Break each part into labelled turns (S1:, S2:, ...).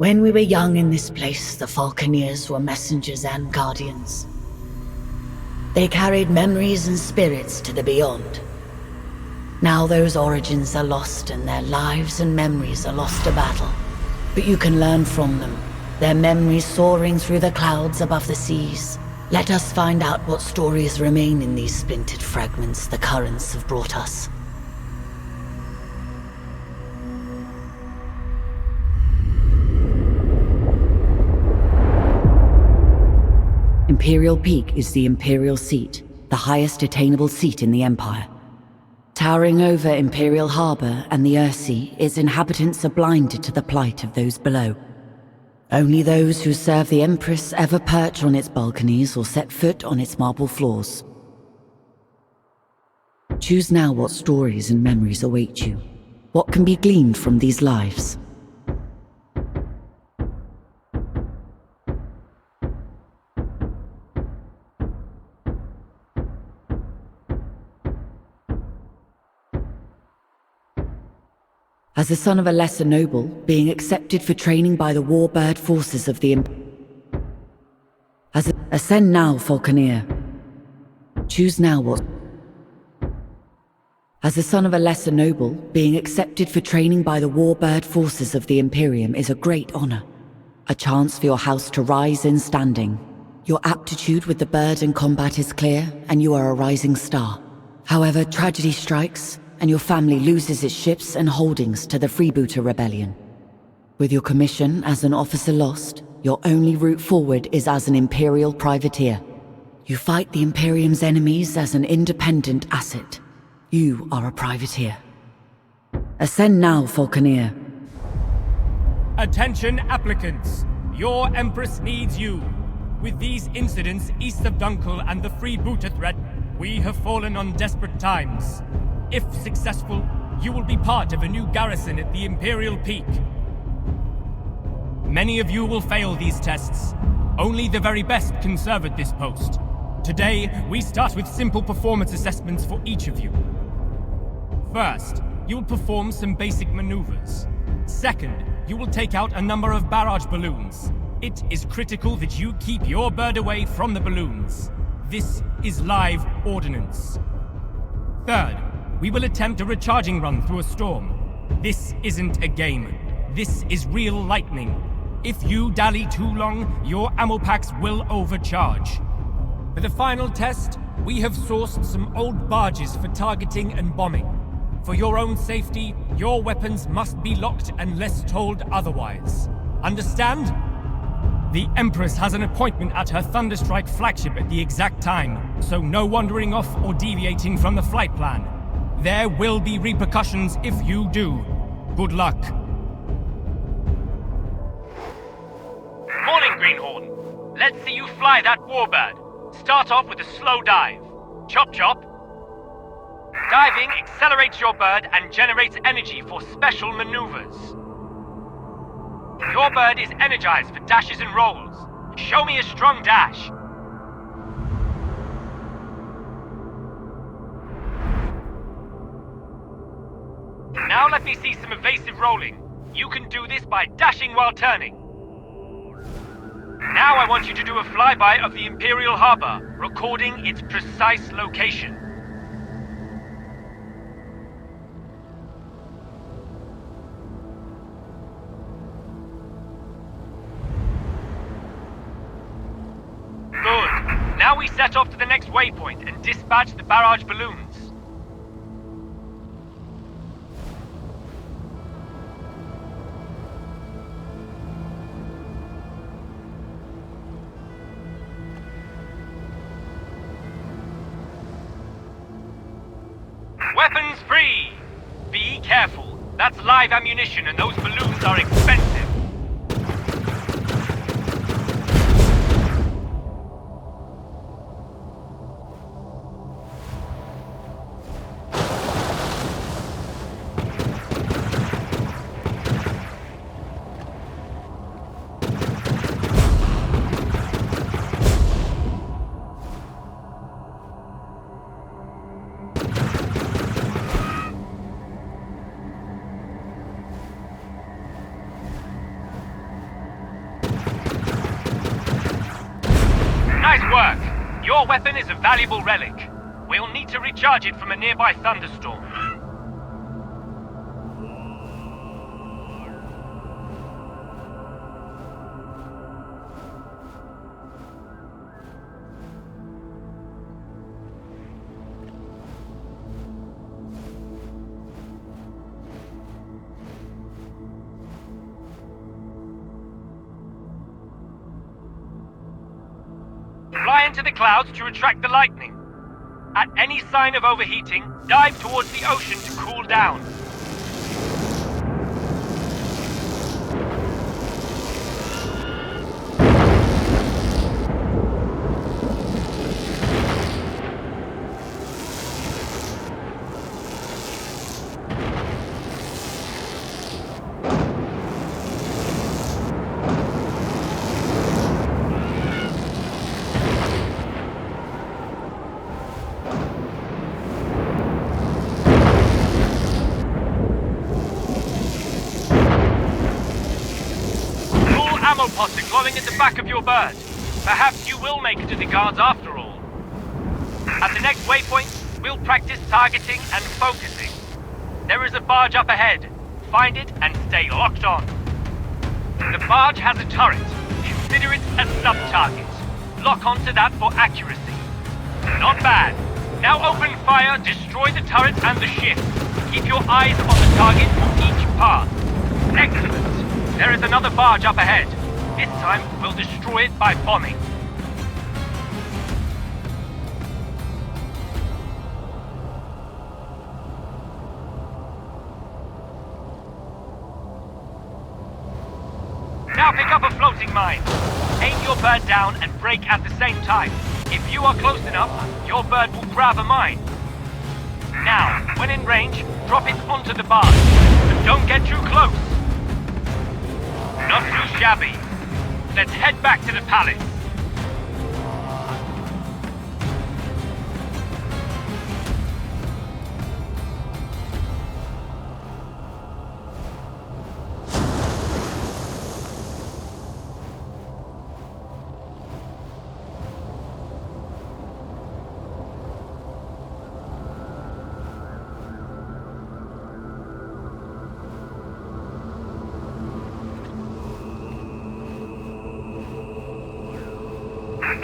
S1: When we were young in this place, the Falconeers were messengers and guardians. They carried memories and spirits to the beyond. Now those origins are lost and their lives and memories are lost to battle. But you can learn from them, their memories soaring through the clouds above the seas. Let us find out what stories remain in these splintered fragments the currents have brought us.
S2: Imperial Peak is the Imperial seat, the highest attainable seat in the Empire. Towering over Imperial Harbor and the Ursee, its inhabitants are blinded to the plight of those below. Only those who serve the Empress ever perch on its balconies or set foot on its marble floors. Choose now what stories and memories await you. What can be gleaned from these lives? As the son of a lesser noble, being accepted for training by the warbird forces of the Ascend now, Falconeer. Choose now what... As the son of a lesser noble, being accepted for training by the warbird forces of the Imperium is a great honor. A chance for your house to rise in standing. Your aptitude with the bird in combat is clear, and you are a rising star. However, tragedy strikes, and your family loses its ships and holdings to the Freebooter Rebellion. With your commission as an officer lost, your only route forward is as an Imperial privateer. You fight the Imperium's enemies as an independent asset. You are a privateer. Ascend now, Falconeer.
S3: Attention applicants! Your Empress needs you. With these incidents east of Dunkel and the Freebooter threat, we have fallen on desperate times. If successful, you will be part of a new garrison at the Imperial Peak. Many of you will fail these tests. Only the very best can serve at this post. Today, we start with simple performance assessments for each of you. First, you will perform some basic maneuvers. Second, you will take out a number of barrage balloons. It is critical that you keep your bird away from the balloons. This is live ordnance. Third, we will attempt a recharging run through a storm. This isn't a game. This is real lightning. If you dally too long, your ammo packs will overcharge. For the final test, we have sourced some old barges for targeting and bombing. For your own safety, your weapons must be locked unless told otherwise. Understand? The Empress has an appointment at her Thunderstrike flagship at the exact time, so no wandering off or deviating from the flight plan. There will be repercussions if you do. Good luck. Morning, Greenhorn. Let's see you fly that warbird. Start off with a slow dive. Chop chop. Diving accelerates your bird and generates energy for special maneuvers. Your bird is energized for dashes and rolls. Show me a strong dash. Now let me see some evasive rolling. You can do this by dashing while turning. Now I want you to do a flyby of the Imperial Harbor, recording its precise location. Good. Now we set off to the next waypoint and dispatch the barrage balloons. Weapons free! Be careful. That's live ammunition and those balloons are expensive. Your weapon is a valuable relic. We'll need to recharge it from a nearby thunderstorm. Fly into the clouds to attract the lightning. At any sign of overheating, dive towards the ocean to cool down. Ammo pods are glowing at the back of your bird. Perhaps you will make it to the guards after all. At the next waypoint, we'll practice targeting and focusing. There is a barge up ahead. Find it and stay locked on. The barge has a turret. Consider it a sub-target. Lock onto that for accuracy. Not bad. Now open fire, destroy the turret and the ship. Keep your eyes on the target for each path. Excellent. There is another barge up ahead. This time, we'll destroy it by bombing. Now pick up a floating mine. Aim your bird down and break at the same time. If you are close enough, your bird will grab a mine. Now, when in range, drop it onto the barge. But don't get too close. Not too shabby. Let's head back to the palace.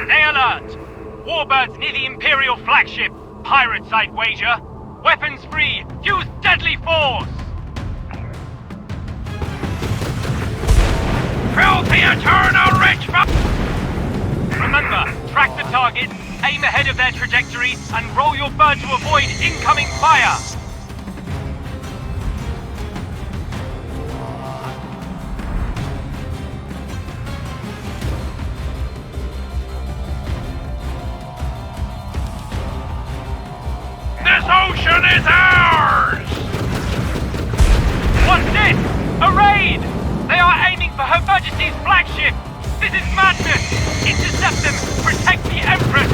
S3: Stay alert! Warbirds near the Imperial flagship. Pirates, I'd wager. Weapons free. Use deadly force! Filthy eternal rich. Remember, track the target, aim ahead of their trajectory, and roll your bird to avoid incoming fire!
S4: This ocean is ours!
S3: What's this? A raid! They are aiming for Her Majesty's flagship! This is madness! Intercept them! Protect the Empress!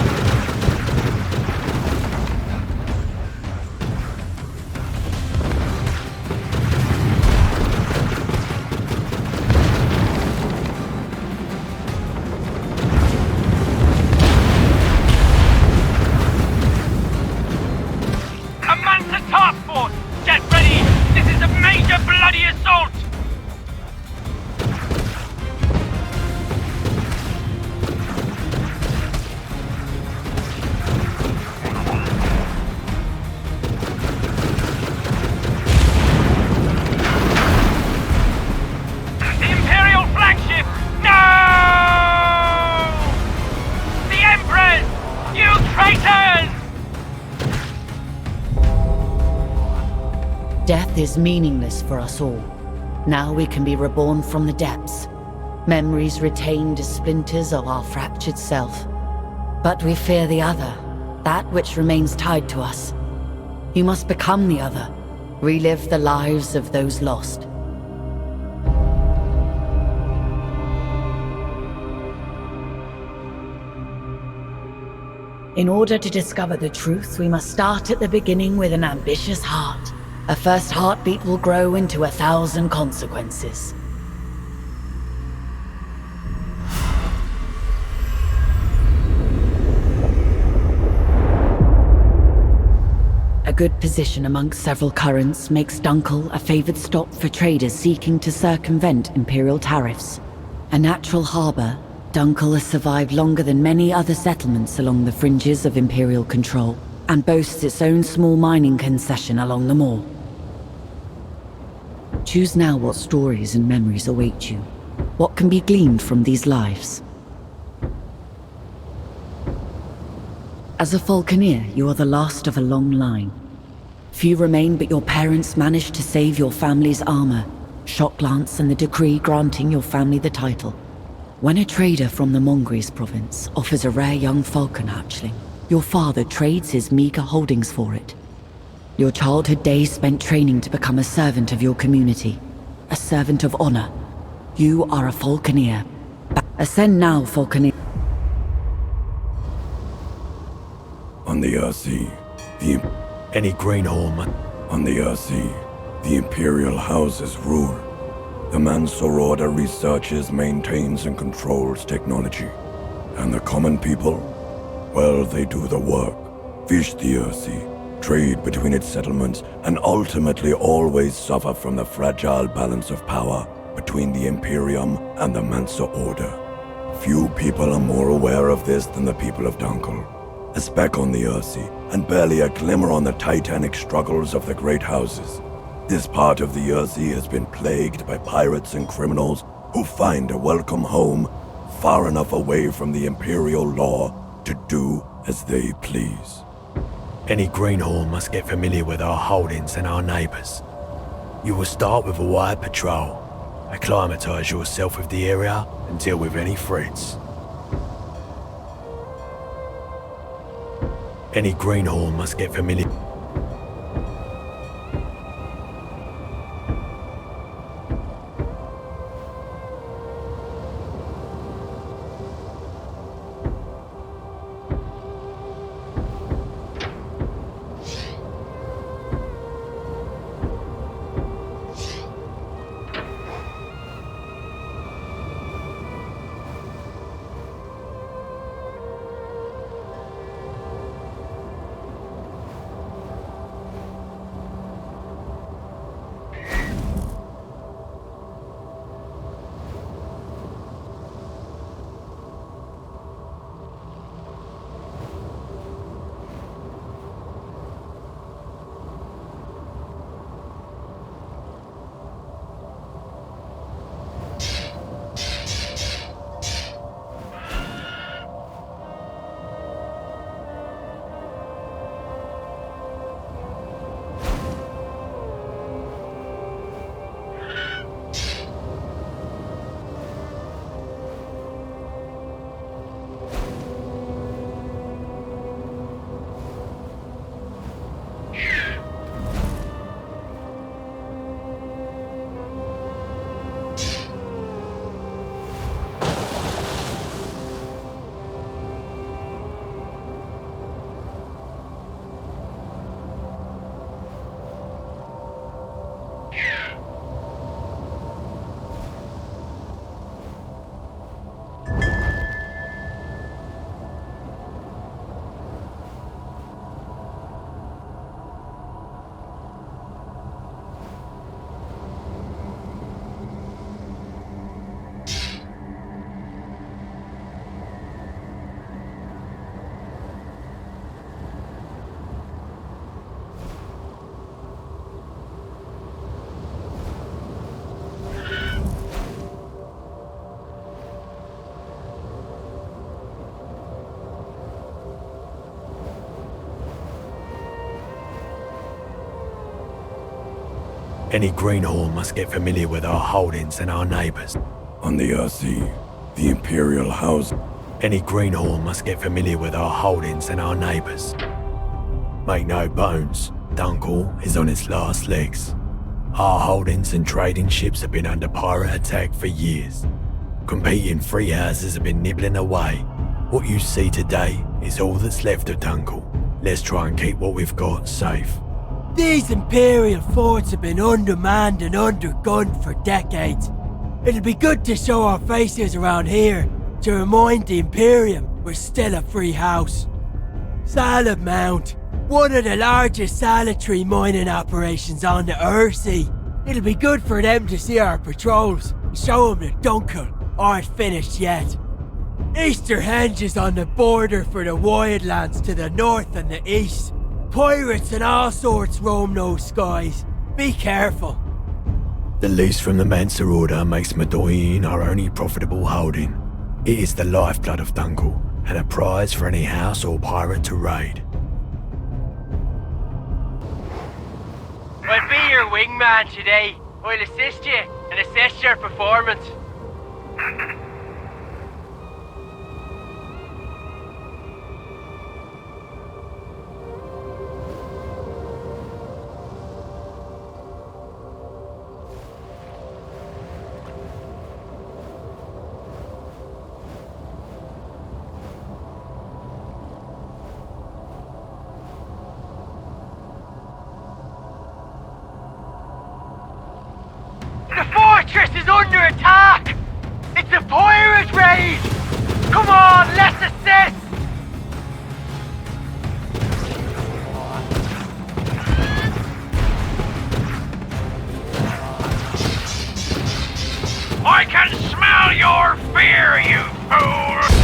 S3: Task force! Get ready! This is a major bloody assault! The Imperial flagship! No! The Empress! You traitors!
S2: Death is meaningless for us all. Now we can be reborn from the depths. Memories retained as splinters of our fractured self. But we fear the other, that which remains tied to us. You must become the other, relive the lives of those lost. In order to discover the truth, we must start at the beginning with an ambitious heart. A first heartbeat will grow into 1,000 consequences. A good position amongst several currents makes Dunkel a favored stop for traders seeking to circumvent Imperial tariffs. A natural harbor, Dunkel has survived longer than many other settlements along the fringes of Imperial control, and boasts its own small mining concession along the moor. Choose now what stories and memories await you. What can be gleaned from these lives? As a Falconeer, you are the last of a long line. Few remain, but your parents managed to save your family's armor, shock lance, and the decree granting your family the title. When a trader from the Mongries province offers a rare young falcon hatchling, your father trades his meager holdings for it. Your childhood days spent training to become a servant of your community, a servant of honor. You are a Falconeer. Ascend now, Falconeer.
S5: On the Ursee,
S6: Any greenhorn.
S5: On the Ursee, the Imperial houses rule. The Mansour Order researches, maintains, and controls technology. And the common people? Well, they do the work. Fish the Ursee, trade between its settlements, and ultimately always suffer from the fragile balance of power between the Imperium and the Mansour Order. Few people are more aware of this than the people of Dunkel. A speck on the Ursee, and barely a glimmer on the titanic struggles of the great houses. This part of the Ursee has been plagued by pirates and criminals who find a welcome home far enough away from the Imperial law to do as they please.
S6: Any greenhorn must get familiar with our holdings and our neighbours. You will start with a wide patrol, acclimatise yourself with the area, and deal with any threats. Any greenhorn must get familiar. Any greenhorn must get familiar with our holdings and our neighbours.
S5: On the Ursee, the Imperial house.
S6: Any greenhorn must get familiar with our holdings and our neighbours. Make no bones, Dunkel is on its last legs. Our holdings and trading ships have been under pirate attack for years. Competing free houses have been nibbling away. What you see today is all that's left of Dunkel. Let's try and keep what we've got safe.
S7: These Imperial forts have been undermanned and undergunned for decades. It'll be good to show our faces around here to remind the Imperium we're still a free house. Salad Mount, One of the largest solitary mining operations on the Ursee. It'll be good for them to see our patrols. Show them the Dunkel aren't finished yet. Easterhenge is on the border for the wildlands to the north and the east. Pirates and all sorts roam those skies. Be careful.
S6: The lease from the Mensa Order makes Medoyne our only profitable holding. It is the lifeblood of Dunkel, and a prize for any house or pirate to raid.
S7: I'll be your wingman today. I'll assist you and assess your performance. The fortress is under attack! It's a pirate raid! Come on, let's assist!
S4: I can smell your fear, you fool!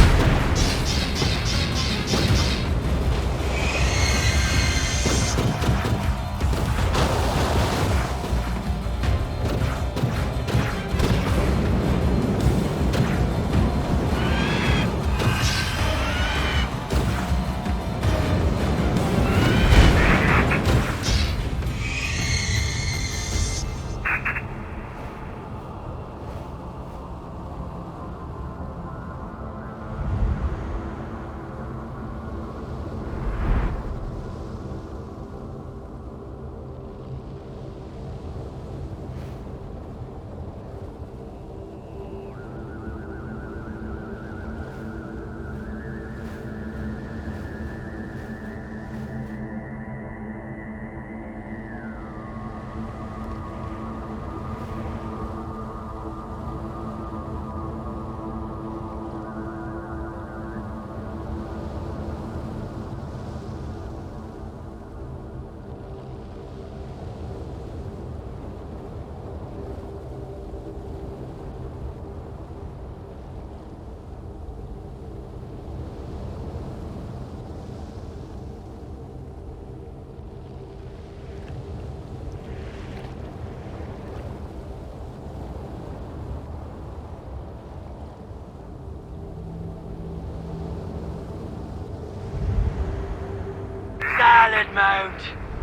S7: Salad Mount.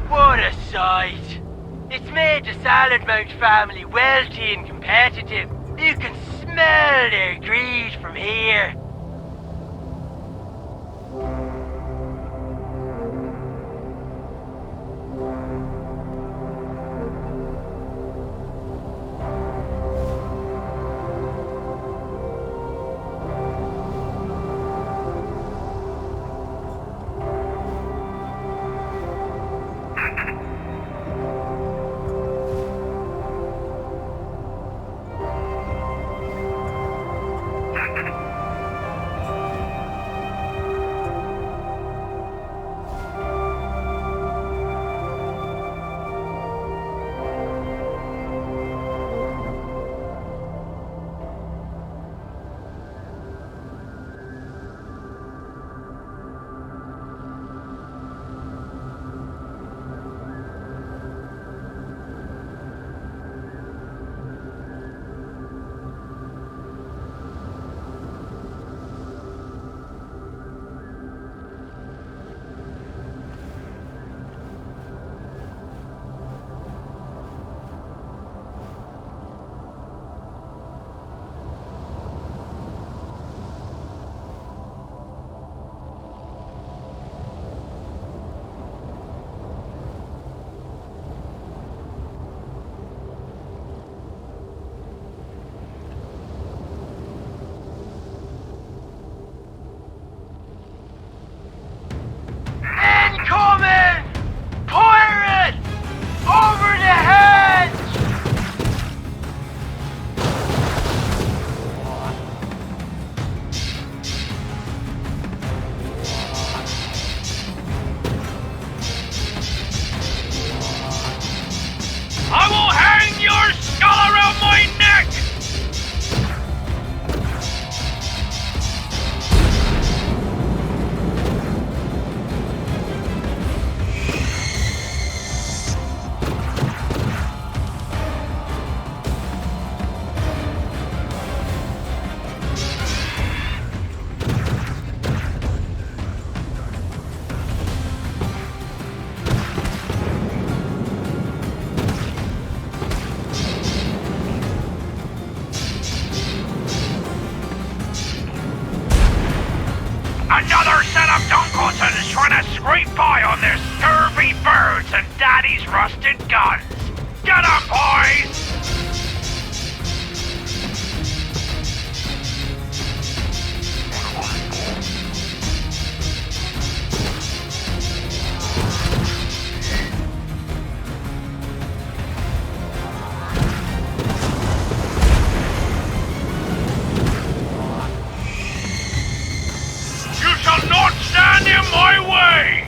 S7: What a sight. It's made the Salad Mount family wealthy and competitive. You can smell their greed from here.
S4: scrape by on their scurvy birds and daddy's rusted guns. Get 'em, boys! You shall not stand in my way!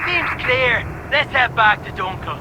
S7: Seems clear. Let's head back to Dunkel.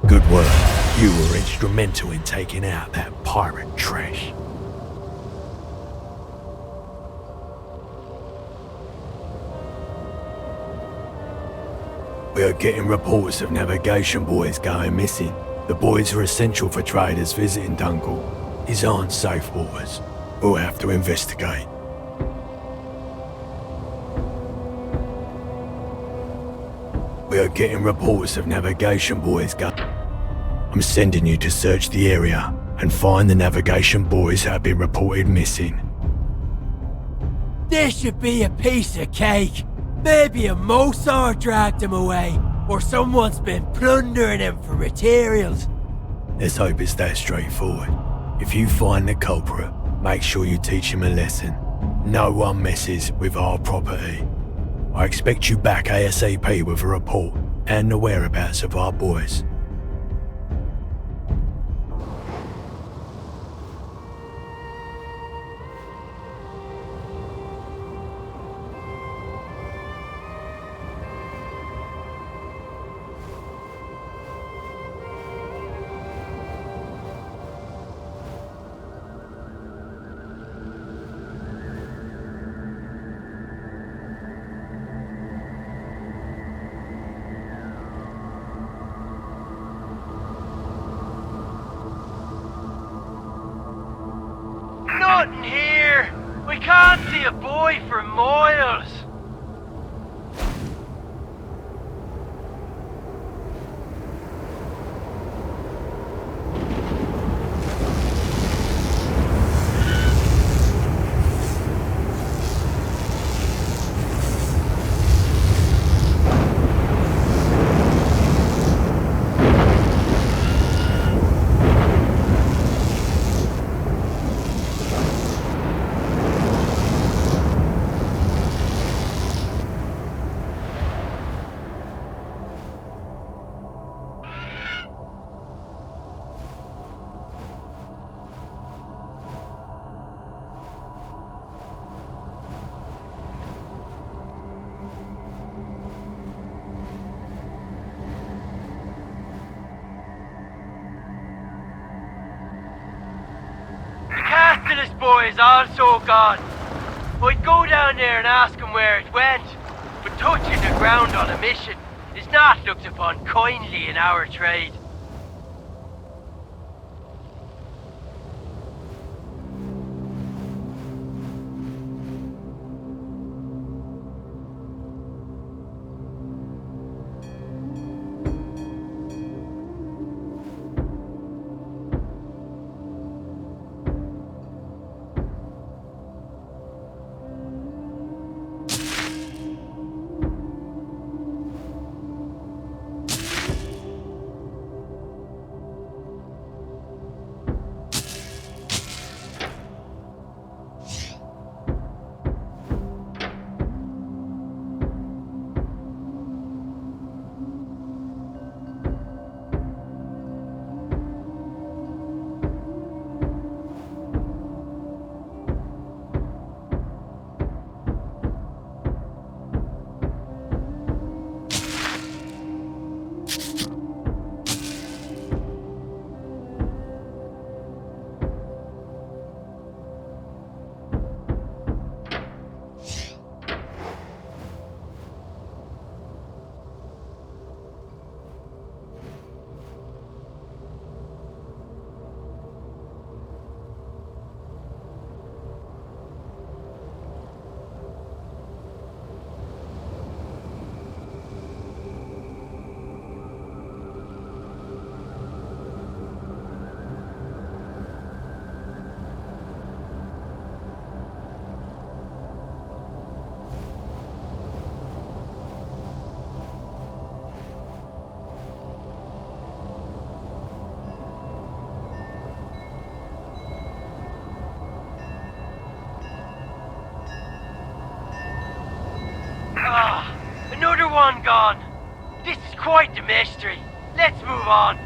S6: Good work. You were instrumental in taking out that pirate trash. We are getting reports of navigation buoys going missing. The buoys are essential for traders visiting Dunkel. These aren't safe waters. We'll have to investigate. We are getting reports of navigation buoys going. I'm sending you to search the area and find the navigation buoys that have been reported missing.
S7: This should be a piece of cake. Maybe a Mosar dragged him away, or someone's been plundering him for materials.
S6: Let's hope it's that straightforward. If you find the culprit, make sure you teach him a lesson. No one messes with our property. I expect you back ASAP with a report and the whereabouts of our boys.
S7: nothing here. We can't see a boy for miles. This boy is also gone. I'd go down there and ask him where it went, but touching the ground on a mission is not looked upon kindly in our trade. Another one gone. This is quite the mystery. Let's move on.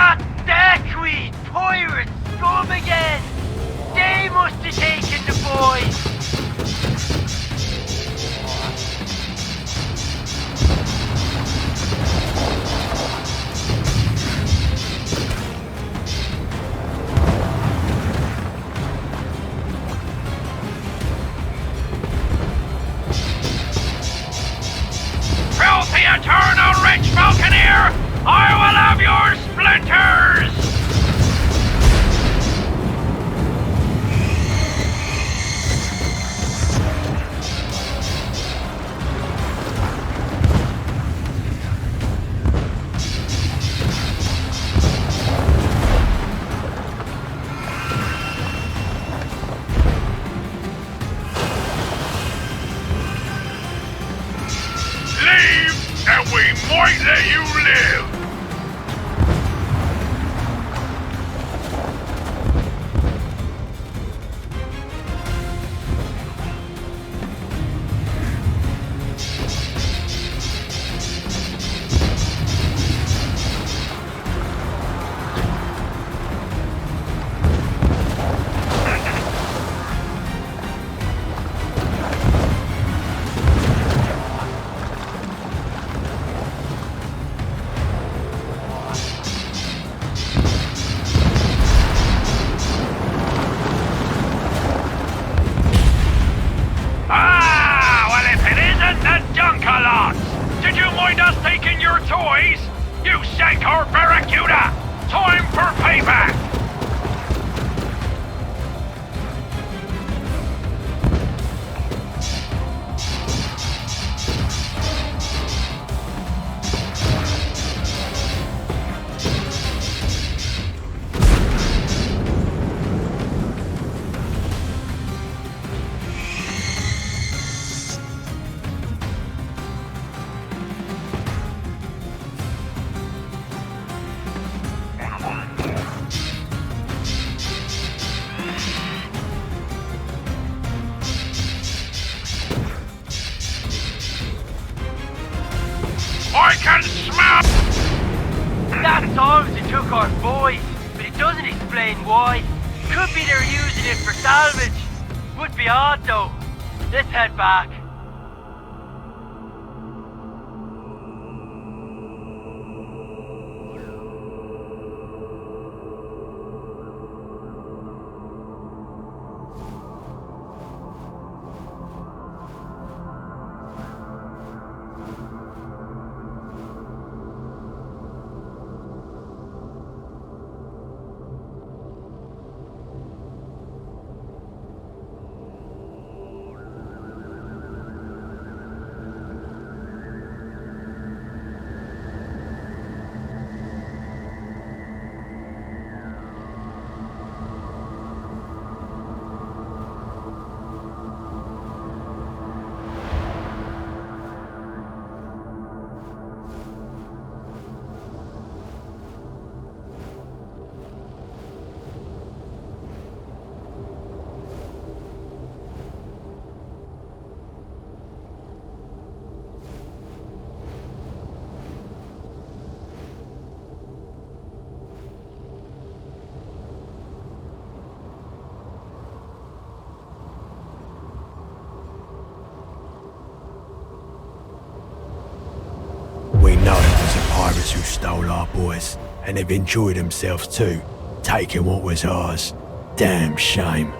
S7: That Deathweed pirate scum again! They must have taken the boys!
S4: Filthy eternal rich Falconeer! I will have your splinters! Leave, and we might let you live! Did you mind us taking your toys? You sank our barracuda! Time for payback! I can smell!
S7: That obviously took our boys, but it doesn't explain why. Could be they're using it for salvage. Would be odd though. Let's head back.
S6: We know it was the pirates who stole our boys, and they've enjoyed themselves too, taking what was ours. Damn shame.